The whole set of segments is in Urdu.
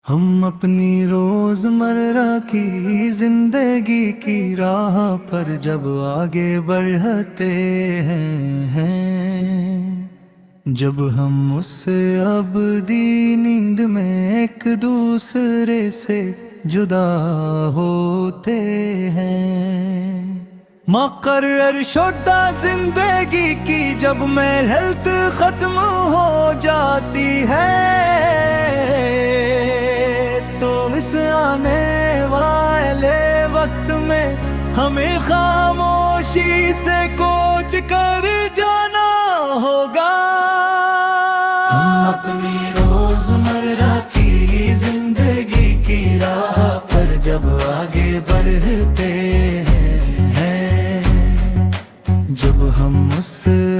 ہم اپنی روزمرہ کی زندگی کی راہ پر جب آگے بڑھتے ہیں، جب ہم اس سے ابدی نیند میں ایک دوسرے سے جدا ہوتے ہیں، مقرر شدہ زندگی کی جب محنت ختم ہو جاتی ہے، تو اس آنے والے وقت میں ہمیں خاموشی سے کوچ کر جانا ہوگا۔ ہم اپنی روزمرہ کی زندگی کی راہ پر جب آگے بڑھتے ہیں، جب ہم اس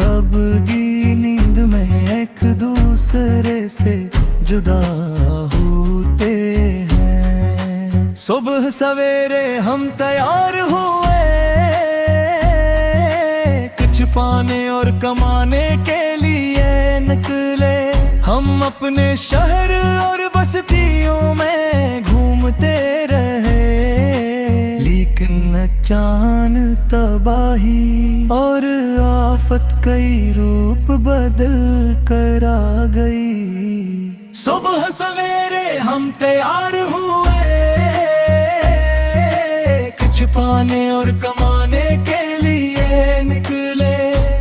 ابدی نیند میں ایک دوسرے سے جدا ہوتے ہیں، صبح سویرے ہم تیار ہوئے، کچھ پانے اور کمانے کے لیے نکلے، ہم اپنے شہر اور بستیوں میں گھومتے رہے، لیکن اچانک تباہی اور آفت کئی روپ بدل کر آ گئی۔ صبح سویرے ہم تیار ہوئے، کچھ پانے اور کمانے کے لیے نکلے،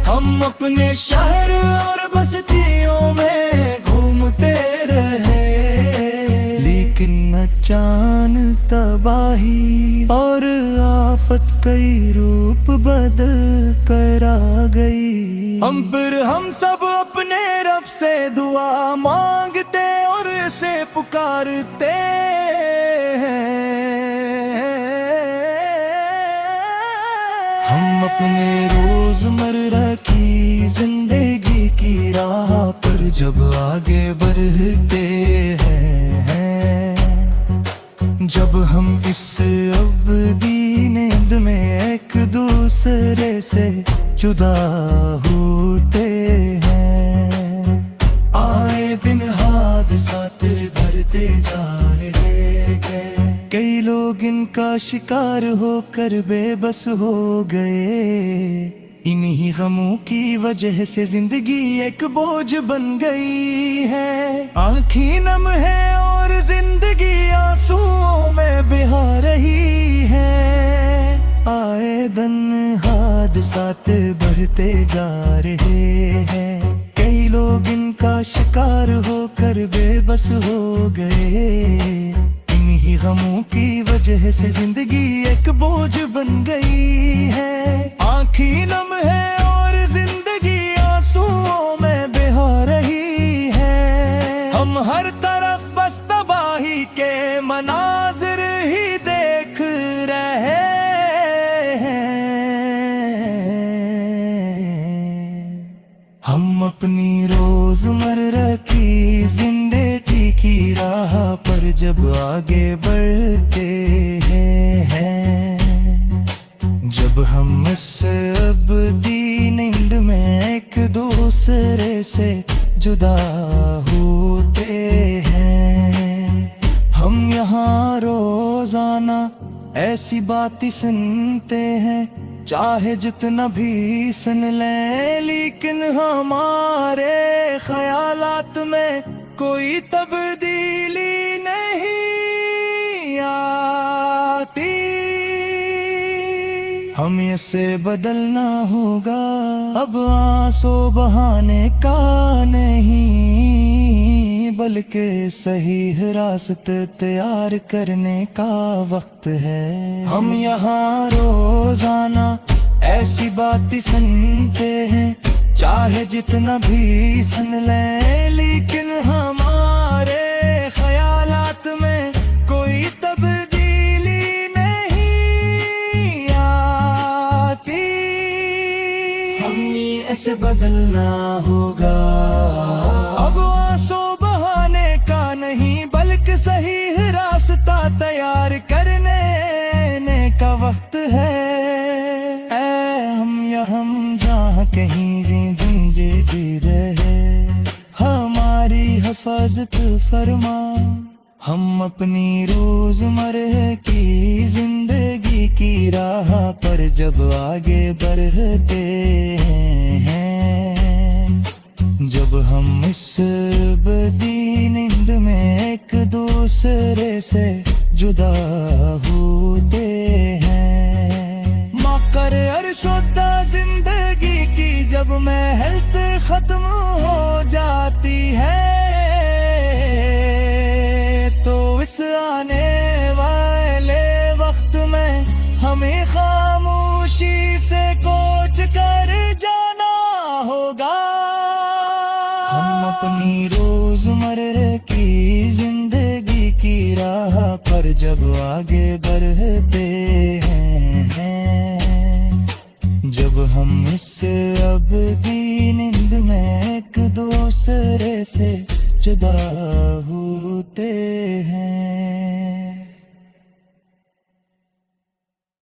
ہم اپنے شہر اور بستیوں میں گھومتے رہے، لیکن اچانک تباہی اور آفت کئی روپ بدل کر آ گئی۔ پھر ہم سب اپنے رب سے دعا مانگتے اور اسے پکارتے ہیں، ہم اپنے روزمرہ کی زندگی کی راہ پر جب آگے بڑھتے ہیں، جب ہم اس ابدی نیند میں ایک دوسرے سے جدا ہوتے ہیں، آئے دن حادثات بڑھتے جا رہے ہیں، کئی لوگ ان کا شکار ہو کر بے بس ہو گئے، انہی غموں کی وجہ سے زندگی ایک بوجھ بن گئی ہے، آنکھیں نم ہے اور زندگی آنسوؤں میں بہا رہی ہے، آئے دن حادثات بڑھتے جا رہے ہیں، کئی لوگ ان کا شکار ہو کر بے بس ہو گئے، انہی غموں کی وجہ سے زندگی ایک بوجھ بن گئی ہے، آنکھیں نم ہے اور زندگی آنسوؤں میں بہا رہی ہے، ہم ہر طرف بس تباہی کے مناظر ہی دیکھ رہے ہیں، ہم اپنی روزمرہ کی زندگی کی راہ پر جب آگے بڑھتے ہیں، جب ہم اس ابدی نیند میں ایک دوسرے سے جدا ہوتے ہیں، ہم یہاں روزانہ ایسی باتیں سنتے ہیں، چاہے جتنا بھی سن لیں، لیکن ہمارے خیالات میں کوئی تبدیلی نہیں آتی، ہمیں اسے بدلنا ہوگا، اب آنسو بہانے کا نہیں، بلکہ صحیح راست تیار کرنے کا وقت ہے، ہم یہاں روزانہ ایسی باتیں سنتے ہیں، چاہے جتنا بھی سن لیں، لیکن ہمارے خیالات میں کوئی تبدیلی نہیں آتی، ہمیں اسے بدلنا ہوگا، اب آنسو بہانے کا نہیں، بلکہ صحیح راستہ تیار کرنے کا وقت ہے، ہم جہاں کہیں زندگی رہے، ہماری حفاظت فرما، ہم اپنی روزمرہ کی زندگی کی راہ پر جب آگے بڑھتے ہیں، جب ہم اس بدی نیند میں ایک دوسرے سے جدا ہوتے ہیں، مقرر شدہ زندگی کی جب محنت ختم ہو جاتی ہے، تو اس آنے والے وقت میں ہمیں خاموشی سے کوچ کر جانا ہوگا۔ ہم اپنی روزمرہ کی زندگی کی راہ پر جب آگے بڑھتے ہیں، جب ہم اس ابدی نیند میں ایک دوسرے سے جدا ہوتے ہیں۔